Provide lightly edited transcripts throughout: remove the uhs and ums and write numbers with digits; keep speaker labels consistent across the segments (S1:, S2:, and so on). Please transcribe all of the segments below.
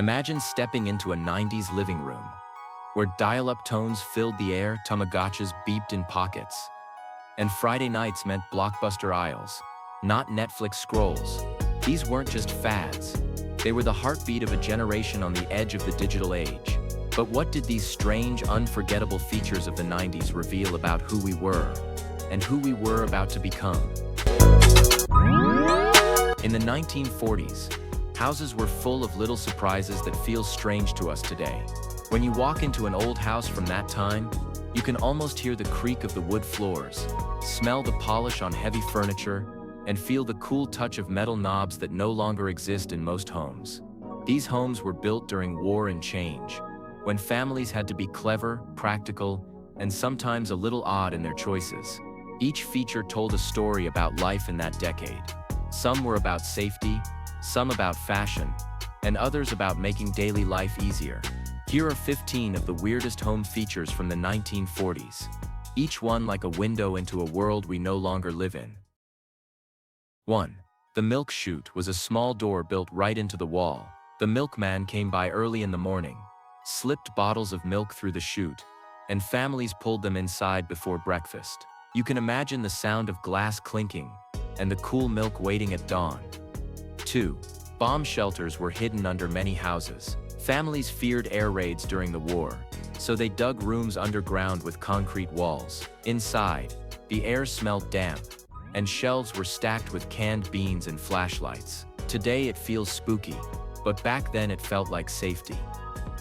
S1: Imagine stepping into a 90s living room, where dial-up tones filled the air, Tamagotchis beeped in pockets, and Friday nights meant Blockbuster aisles, not Netflix scrolls. These weren't just fads. They were the heartbeat of a generation on the edge of the digital age. But what did these strange, unforgettable features of the 90s reveal about who we were, and who we were about to become? In the 1940s, houses were full of little surprises that feel strange to us today. When you walk into an old house from that time, you can almost hear the creak of the wood floors, smell the polish on heavy furniture, and feel the cool touch of metal knobs that no longer exist in most homes. These homes were built during war and change, when families had to be clever, practical, and sometimes a little odd in their choices. Each feature told a story about life in that decade. Some were about safety, some about fashion, and others about making daily life easier. Here are 15 of the weirdest home features from the 1940s, each one like a window into a world we no longer live in. 1. The milk chute was a small door built right into the wall. The milkman came by early in the morning, slipped bottles of milk through the chute, and families pulled them inside before breakfast. You can imagine the sound of glass clinking and the cool milk waiting at dawn. 2. Bomb shelters were hidden under many houses. Families feared air raids during the war, so they dug rooms underground with concrete walls. Inside, the air smelled damp, and shelves were stacked with canned beans and flashlights. Today it feels spooky, but back then it felt like safety.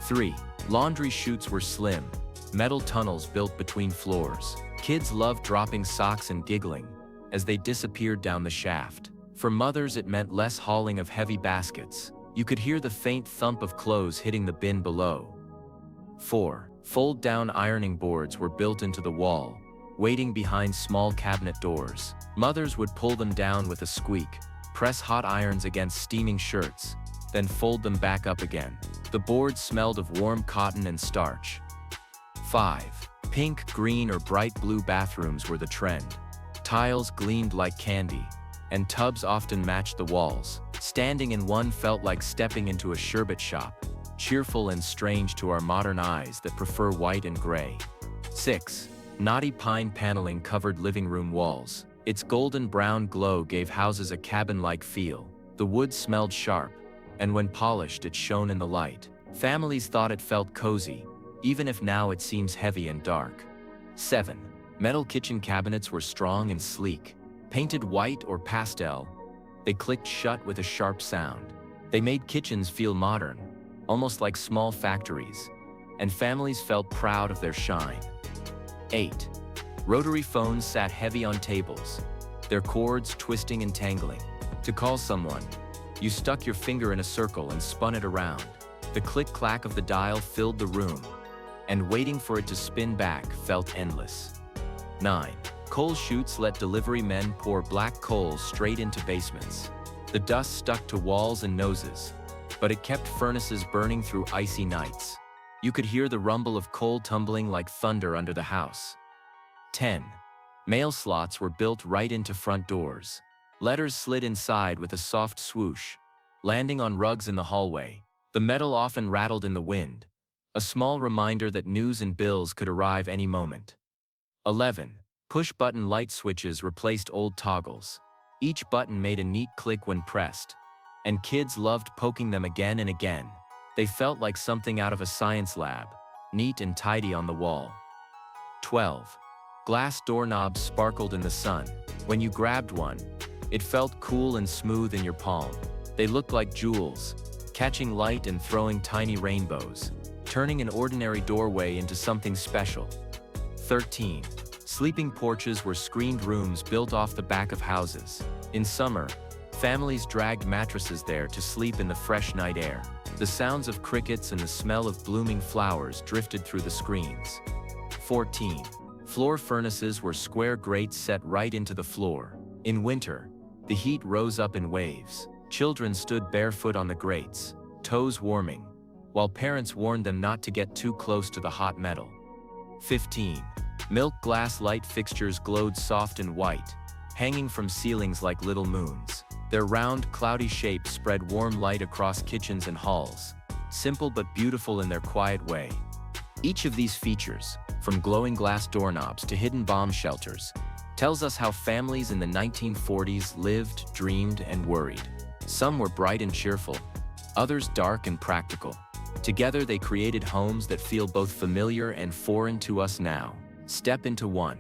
S1: 3. Laundry chutes were slim, metal tunnels built between floors. Kids loved dropping socks and giggling as they disappeared down the shaft. For mothers, it meant less hauling of heavy baskets. You could hear the faint thump of clothes hitting the bin below. 4. Fold-down ironing boards were built into the wall, waiting behind small cabinet doors. Mothers would pull them down with a squeak, press hot irons against steaming shirts, then fold them back up again. The boards smelled of warm cotton and starch. 5. Pink, green, or bright blue bathrooms were the trend. Tiles gleamed like candy, and tubs often matched the walls. Standing in one felt like stepping into a sherbet shop, cheerful and strange to our modern eyes that prefer white and gray. 6. Knotty pine paneling covered living room walls. Its golden brown glow gave houses a cabin-like feel. The wood smelled sharp, and when polished it shone in the light. Families thought it felt cozy, even if now it seems heavy and dark. 7. Metal kitchen cabinets were strong and sleek. Painted white or pastel, they clicked shut with a sharp sound. They made kitchens feel modern, almost like small factories, and families felt proud of their shine. 8. Rotary phones sat heavy on tables, their cords twisting and tangling. To call someone, you stuck your finger in a circle and spun it around. The click-clack of the dial filled the room, and waiting for it to spin back felt endless. 9. Coal chutes let delivery men pour black coals straight into basements. The dust stuck to walls and noses, but it kept furnaces burning through icy nights. You could hear the rumble of coal tumbling like thunder under the house. 10. Mail slots were built right into front doors. Letters slid inside with a soft swoosh, landing on rugs in the hallway. The metal often rattled in the wind, a small reminder that news and bills could arrive any moment. 11. Push-button light switches replaced old toggles. Each button made a neat click when pressed, and kids loved poking them again and again. They felt like something out of a science lab, neat and tidy on the wall. 12. Glass doorknobs sparkled in the sun. When you grabbed one, it felt cool and smooth in your palm. They looked like jewels, catching light and throwing tiny rainbows, turning an ordinary doorway into something special. 13. Sleeping porches were screened rooms built off the back of houses. In summer, families dragged mattresses there to sleep in the fresh night air. The sounds of crickets and the smell of blooming flowers drifted through the screens. 14. Floor furnaces were square grates set right into the floor. In winter, the heat rose up in waves. Children stood barefoot on the grates, toes warming, while parents warned them not to get too close to the hot metal. 15. Milk glass light fixtures glowed soft and white, hanging from ceilings like little moons. Their round, cloudy shapes spread warm light across kitchens and halls, simple but beautiful in their quiet way. Each of these features, from glowing glass doorknobs to hidden bomb shelters, tells us how families in the 1940s lived, dreamed, and worried. Some were bright and cheerful, others dark and practical. Together they created homes that feel both familiar and foreign to us now. Step into one,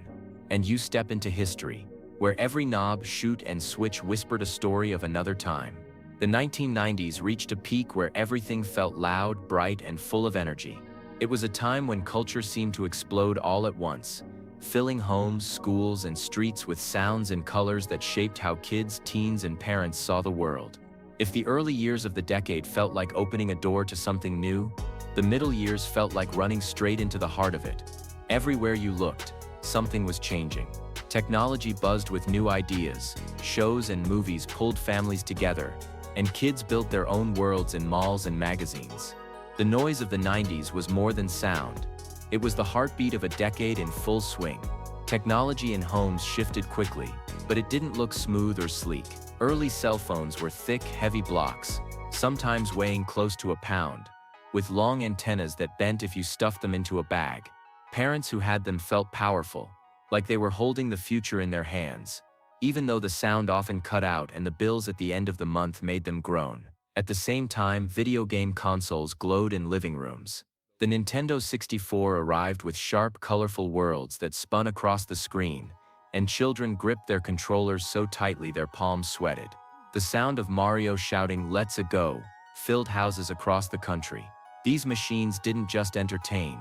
S1: and you step into history, where every knob, chute, and switch whispered a story of another time. The 1990s reached a peak where everything felt loud, bright, and full of energy. It was a time when culture seemed to explode all at once, filling homes, schools, and streets with sounds and colors that shaped how kids, teens, and parents saw the world. If the early years of the decade felt like opening a door to something new, the middle years felt like running straight into the heart of it. Everywhere you looked, something was changing. Technology buzzed with new ideas, shows and movies pulled families together, and kids built their own worlds in malls and magazines. The noise of the 90s was more than sound. It was the heartbeat of a decade in full swing. Technology in homes shifted quickly, but it didn't look smooth or sleek. Early cell phones were thick, heavy blocks, sometimes weighing close to a pound, with long antennas that bent if you stuffed them into a bag. Parents who had them felt powerful, like they were holding the future in their hands, even though the sound often cut out and the bills at the end of the month made them groan. At the same time, video game consoles glowed in living rooms. The Nintendo 64 arrived with sharp, colorful worlds that spun across the screen, and children gripped their controllers so tightly their palms sweated. The sound of Mario shouting "Let's-a go" filled houses across the country. These machines didn't just entertain,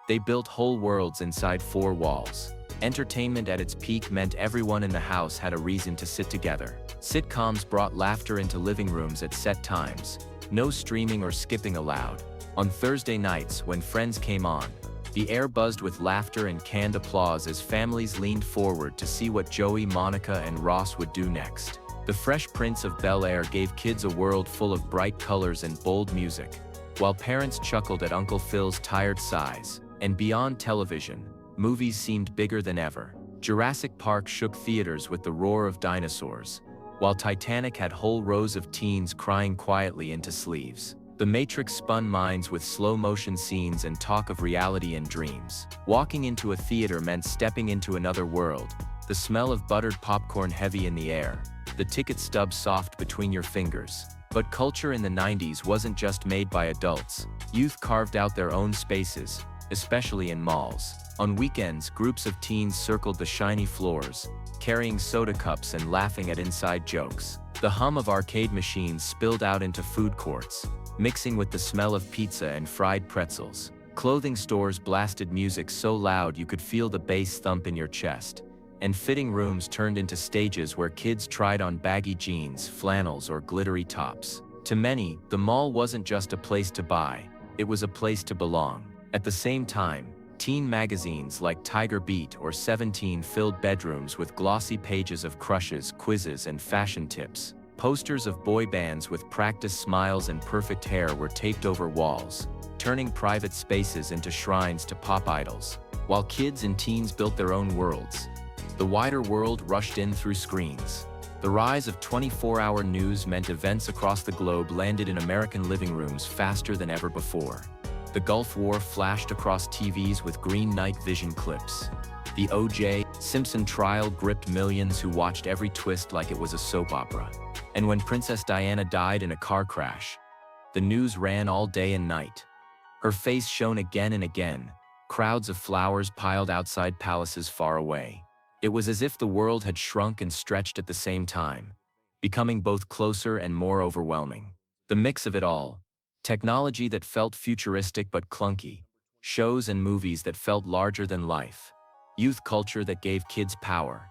S1: they built whole worlds inside four walls. Entertainment at its peak meant everyone in the house had a reason to sit together. Sitcoms brought laughter into living rooms at set times. No streaming or skipping allowed. On Thursday nights, when Friends came on, the air buzzed with laughter and canned applause as families leaned forward to see what Joey, Monica, and Ross would do next. The Fresh Prince of Bel-Air gave kids a world full of bright colors and bold music, while parents chuckled at Uncle Phil's tired sighs. And beyond television, movies seemed bigger than ever. Jurassic Park shook theaters with the roar of dinosaurs, while Titanic had whole rows of teens crying quietly into sleeves. The Matrix spun minds with slow-motion scenes and talk of reality and dreams. Walking into a theater meant stepping into another world, the smell of buttered popcorn heavy in the air, the ticket stub soft between your fingers. But culture in the 90s wasn't just made by adults. Youth carved out their own spaces, especially in malls. On weekends, groups of teens circled the shiny floors, carrying soda cups and laughing at inside jokes. The hum of arcade machines spilled out into food courts, mixing with the smell of pizza and fried pretzels. Clothing stores blasted music so loud you could feel the bass thump in your chest, and fitting rooms turned into stages where kids tried on baggy jeans, flannels, or glittery tops. To many, the mall wasn't just a place to buy, it was a place to belong. At the same time, teen magazines like Tiger Beat or 17 filled bedrooms with glossy pages of crushes, quizzes, and fashion tips. Posters of boy bands with practiced smiles and perfect hair were taped over walls, turning private spaces into shrines to pop idols. While kids and teens built their own worlds, the wider world rushed in through screens. The rise of 24-hour news meant events across the globe landed in American living rooms faster than ever before. The Gulf War flashed across TVs with green night vision clips. The O.J. Simpson trial gripped millions who watched every twist like it was a soap opera. And when Princess Diana died in a car crash, the news ran all day and night. Her face shone again and again, crowds of flowers piled outside palaces far away. It was as if the world had shrunk and stretched at the same time, becoming both closer and more overwhelming. The mix of it all, technology that felt futuristic but clunky, shows and movies that felt larger than life, youth culture that gave kids power,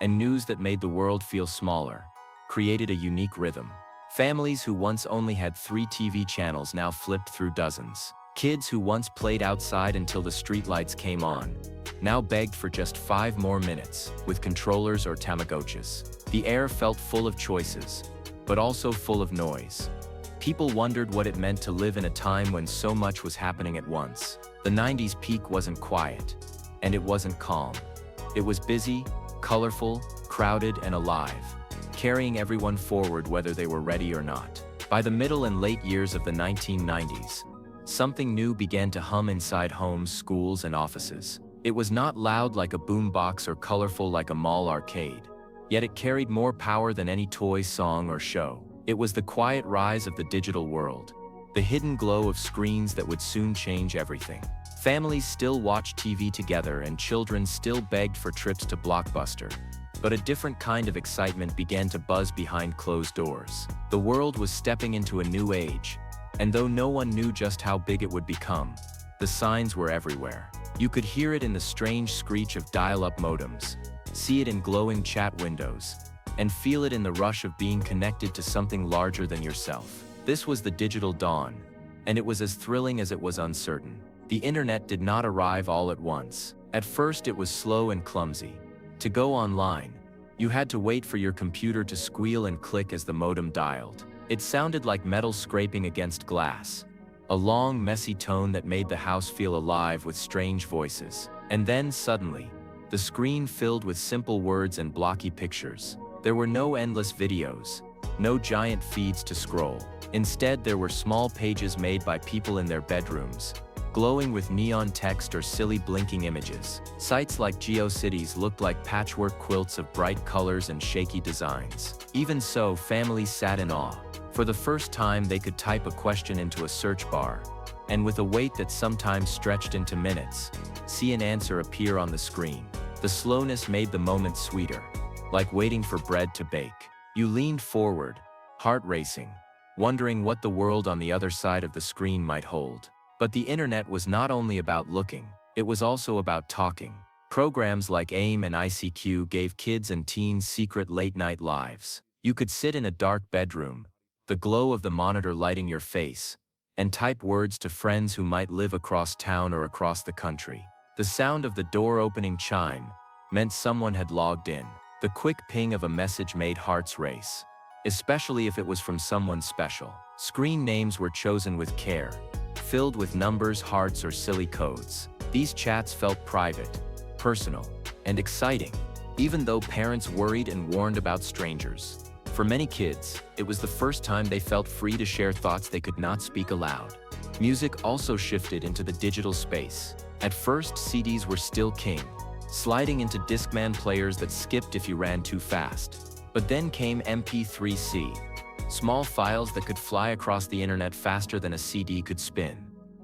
S1: and news that made the world feel smaller, created a unique rhythm. Families who once only had 3 TV channels now flipped through dozens. Kids who once played outside until the streetlights came on now begged for just 5 more minutes with controllers or Tamagotchis. The air felt full of choices, but also full of noise. People wondered what it meant to live in a time when so much was happening at once. The 90s peak wasn't quiet, and it wasn't calm. It was busy, colorful, crowded, and alive, carrying everyone forward whether they were ready or not. By the middle and late years of the 1990s, something new began to hum inside homes, schools, and offices. It was not loud like a boombox or colorful like a mall arcade, yet it carried more power than any toy, song, or show. It was the quiet rise of the digital world, the hidden glow of screens that would soon change everything. Families still watched TV together and children still begged for trips to Blockbuster. But a different kind of excitement began to buzz behind closed doors. The world was stepping into a new age, and though no one knew just how big it would become, the signs were everywhere. You could hear it in the strange screech of dial-up modems, see it in glowing chat windows, and feel it in the rush of being connected to something larger than yourself. This was the digital dawn, and it was as thrilling as it was uncertain. The internet did not arrive all at once. At first it was slow and clumsy. To go online, you had to wait for your computer to squeal and click as the modem dialed. It sounded like metal scraping against glass, a long, messy tone that made the house feel alive with strange voices. And then, suddenly, the screen filled with simple words and blocky pictures. There were no endless videos, no giant feeds to scroll. Instead, there were small pages made by people in their bedrooms, glowing with neon text or silly blinking images. Sites like GeoCities looked like patchwork quilts of bright colors and shaky designs. Even so, families sat in awe. For the first time, they could type a question into a search bar, and with a wait that sometimes stretched into minutes, see an answer appear on the screen. The slowness made the moment sweeter, like waiting for bread to bake. You leaned forward, heart racing, wondering what the world on the other side of the screen might hold. But the internet was not only about looking, it was also about talking. Programs like AIM and ICQ gave kids and teens secret late-night lives. You could sit in a dark bedroom, the glow of the monitor lighting your face, and type words to friends who might live across town or across the country. The sound of the door-opening chime meant someone had logged in. The quick ping of a message made hearts race, especially if it was from someone special. Screen names were chosen with care, filled with numbers, hearts, or silly codes. These chats felt private, personal, and exciting, even though parents worried and warned about strangers. For many kids, it was the first time they felt free to share thoughts they could not speak aloud. Music also shifted into the digital space. At first, CDs were still king, sliding into Discman players that skipped if you ran too fast. But then came MP3C, small files that could fly across the internet faster than a CD could spin.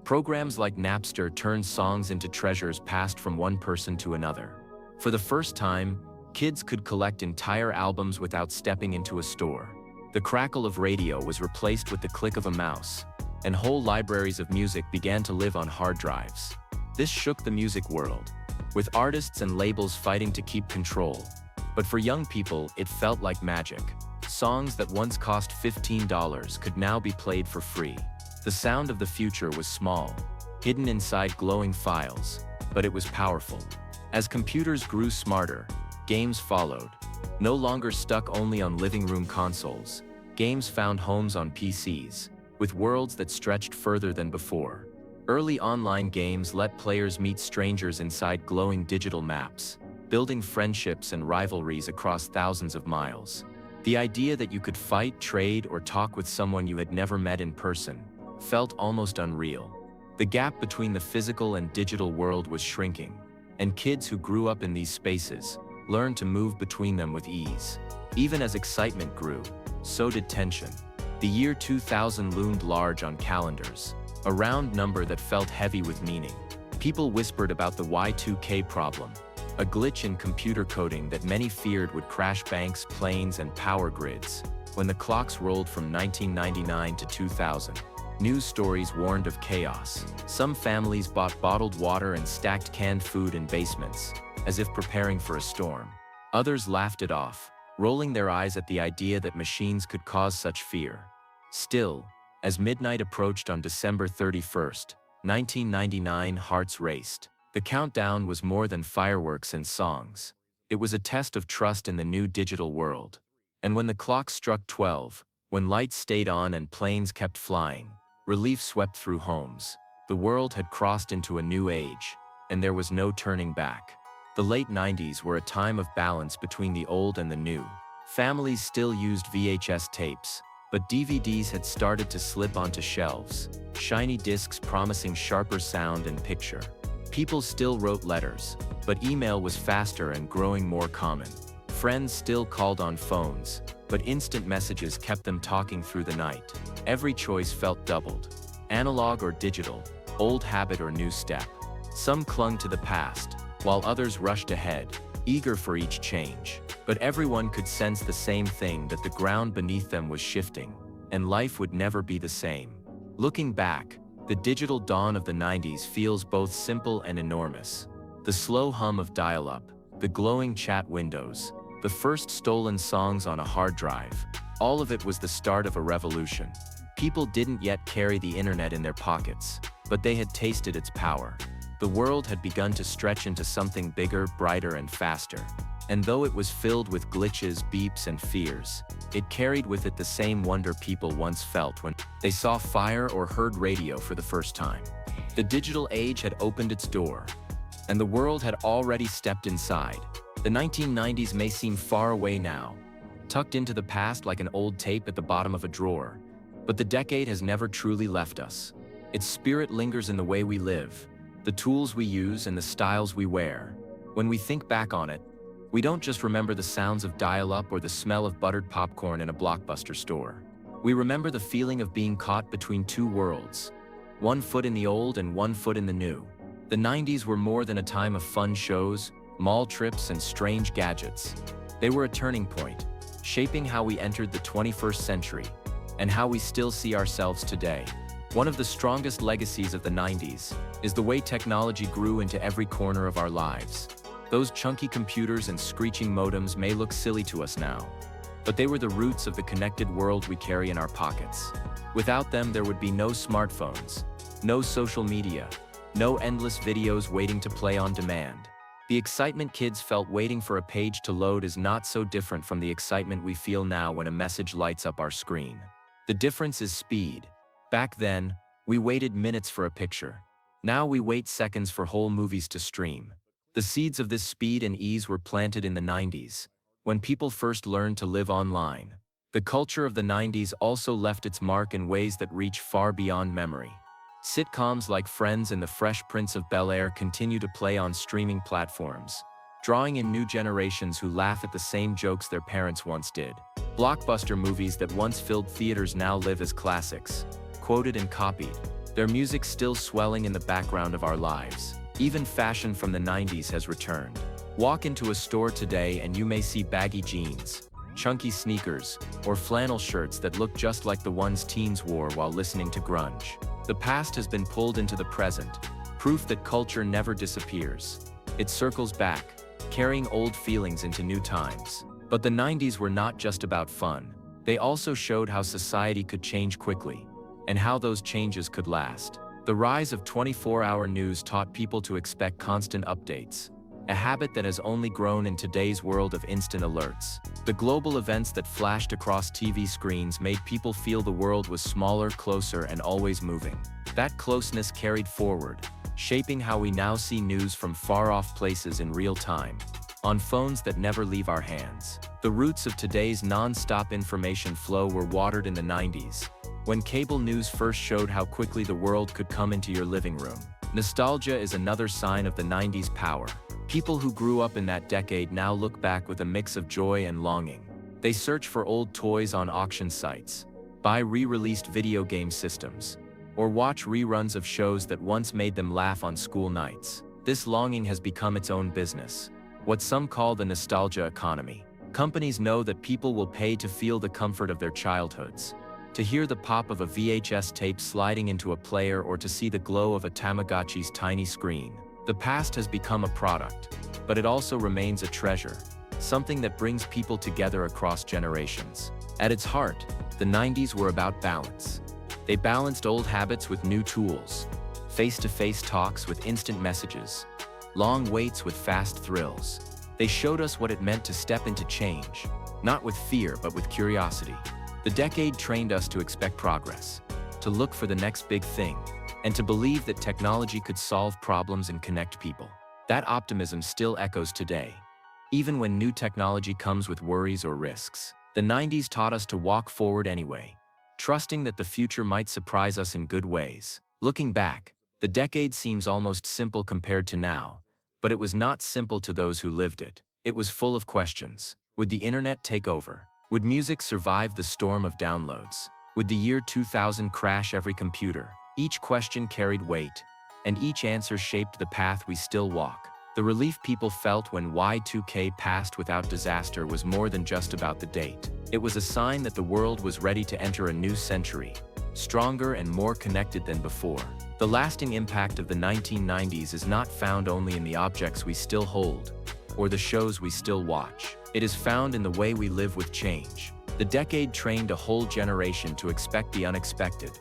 S1: Programs like Napster turned songs into treasures passed from one person to another. For the first time, kids could collect entire albums without stepping into a store. The crackle of radio was replaced with the click of a mouse, and whole libraries of music began to live on hard drives. This shook the music world, with artists and labels fighting to keep control. But for young people, it felt like magic. Songs that once cost $15 could now be played for free. The sound of the future was small, hidden inside glowing files, but it was powerful. As computers grew smarter, games followed. No longer stuck only on living room consoles, games found homes on PCs, with worlds that stretched further than before. Early online games let players meet strangers inside glowing digital maps, building friendships and rivalries across thousands of miles. The idea that you could fight, trade, or talk with someone you had never met in person felt almost unreal. The gap between the physical and digital world was shrinking, and kids who grew up in these spaces learned to move between them with ease. Even as excitement grew, so did tension. The year 2000 loomed large on calendars, a round number that felt heavy with meaning. People whispered about the Y2K problem, a glitch in computer coding that many feared would crash banks, planes, and power grids. When the clocks rolled from 1999 to 2000, news stories warned of chaos. Some families bought bottled water and stacked canned food in basements, as if preparing for a storm. Others laughed it off, rolling their eyes at the idea that machines could cause such fear. Still, as midnight approached on December 31st, 1999, hearts raced. The countdown was more than fireworks and songs. It was a test of trust in the new digital world. And when the clock struck 12, when lights stayed on and planes kept flying, relief swept through homes. The world had crossed into a new age, and there was no turning back. The late 90s were a time of balance between the old and the new. Families still used VHS tapes, But DVDs had started to slip onto shelves, shiny discs promising sharper sound and picture. People still wrote letters, but email was faster and growing more common. Friends still called on phones, but instant messages kept them talking through the night. Every choice felt doubled. Analog or digital, old habit or new step. Some clung to the past, while others rushed ahead, eager for each change. But everyone could sense the same thing, that the ground beneath them was shifting, and life would never be the same. Looking back, the digital dawn of the 90s feels both simple and enormous. The slow hum of dial-up, the glowing chat windows, the first stolen songs on a hard drive, all of it was the start of a revolution. People didn't yet carry the internet in their pockets, but they had tasted its power. The world had begun to stretch into something bigger, brighter, and faster. And though it was filled with glitches, beeps, and fears, it carried with it the same wonder people once felt when they saw fire or heard radio for the first time. The digital age had opened its door, and the world had already stepped inside. The 1990s may seem far away now, tucked into the past like an old tape at the bottom of a drawer, but the decade has never truly left us. Its spirit lingers in the way we live, the tools we use, and the styles we wear. When we think back on it, we don't just remember the sounds of dial-up or the smell of buttered popcorn in a Blockbuster store. We remember the feeling of being caught between two worlds, one foot in the old and one foot in the new. The 90s were more than a time of fun shows, mall trips, and strange gadgets. They were a turning point, shaping how we entered the 21st century, and how we still see ourselves today. One of the strongest legacies of the 90s is the way technology grew into every corner of our lives. Those chunky computers and screeching modems may look silly to us now, but they were the roots of the connected world we carry in our pockets. Without them, there would be no smartphones, no social media, no endless videos waiting to play on demand. The excitement kids felt waiting for a page to load is not so different from the excitement we feel now when a message lights up our screen. The difference is speed. Back then, we waited minutes for a picture. Now we wait seconds for whole movies to stream. The seeds of this speed and ease were planted in the 90s, when people first learned to live online. The culture of the 90s also left its mark in ways that reach far beyond memory. Sitcoms like Friends and The Fresh Prince of Bel-Air continue to play on streaming platforms, drawing in new generations who laugh at the same jokes their parents once did. Blockbuster movies that once filled theaters now live as classics, quoted and copied, their music still swelling in the background of our lives. Even fashion from the 90s has returned. Walk into a store today and you may see baggy jeans, chunky sneakers, or flannel shirts that look just like the ones teens wore while listening to grunge. The past has been pulled into the present, proof that culture never disappears. It circles back, carrying old feelings into new times. But the 90s were not just about fun. They also showed how society could change quickly, and how those changes could last. The rise of 24-hour news taught people to expect constant updates, a habit that has only grown in today's world of instant alerts. The global events that flashed across TV screens made people feel the world was smaller, closer, and always moving. That closeness carried forward, shaping how we now see news from far-off places in real time, on phones that never leave our hands. The roots of today's non-stop information flow were watered in the 90s, when cable news first showed how quickly the world could come into your living room. Nostalgia is another sign of the 90s' power. People who grew up in that decade now look back with a mix of joy and longing. They search for old toys on auction sites, buy re-released video game systems, or watch reruns of shows that once made them laugh on school nights. This longing has become its own business, what some call the nostalgia economy. Companies know that people will pay to feel the comfort of their childhoods, to hear the pop of a VHS tape sliding into a player, or to see the glow of a Tamagotchi's tiny screen. The past has become a product, but it also remains a treasure, something that brings people together across generations. At its heart, the 90s were about balance. They balanced old habits with new tools, face-to-face talks with instant messages, long waits with fast thrills. They showed us what it meant to step into change, not with fear but with curiosity. The decade trained us to expect progress, to look for the next big thing, and to believe that technology could solve problems and connect people. That optimism still echoes today, even when new technology comes with worries or risks. The 90s taught us to walk forward anyway, trusting that the future might surprise us in good ways. Looking back, the decade seems almost simple compared to now, but it was not simple to those who lived it. It was full of questions. Would the internet take over? Would music survive the storm of downloads? Would the year 2000 crash every computer? Each question carried weight, and each answer shaped the path we still walk. The relief people felt when Y2K passed without disaster was more than just about the date. It was a sign that the world was ready to enter a new century, stronger and more connected than before. The lasting impact of the 1990s is not found only in the objects we still hold, or the shows we still watch. It is found in the way we live with change. The decade trained a whole generation to expect the unexpected,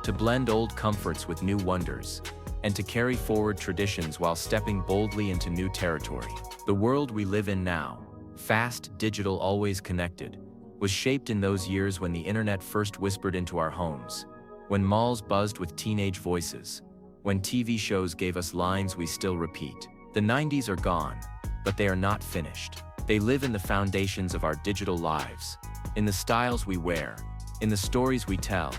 S1: to blend old comforts with new wonders, and to carry forward traditions while stepping boldly into new territory. The world we live in now, fast, digital, always connected, was shaped in those years when the internet first whispered into our homes, when malls buzzed with teenage voices, when TV shows gave us lines we still repeat. The 90s are gone, but they are not finished. They live in the foundations of our digital lives, in the styles we wear, in the stories we tell,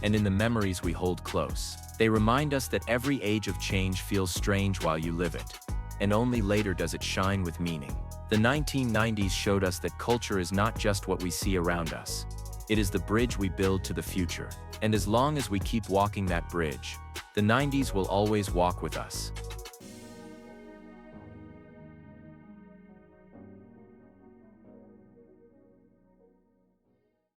S1: and in the memories we hold close. They remind us that every age of change feels strange while you live it, and only later does it shine with meaning. The 1990s showed us that culture is not just what we see around us. It is the bridge we build to the future. And as long as we keep walking that bridge, the 90s will always walk with us.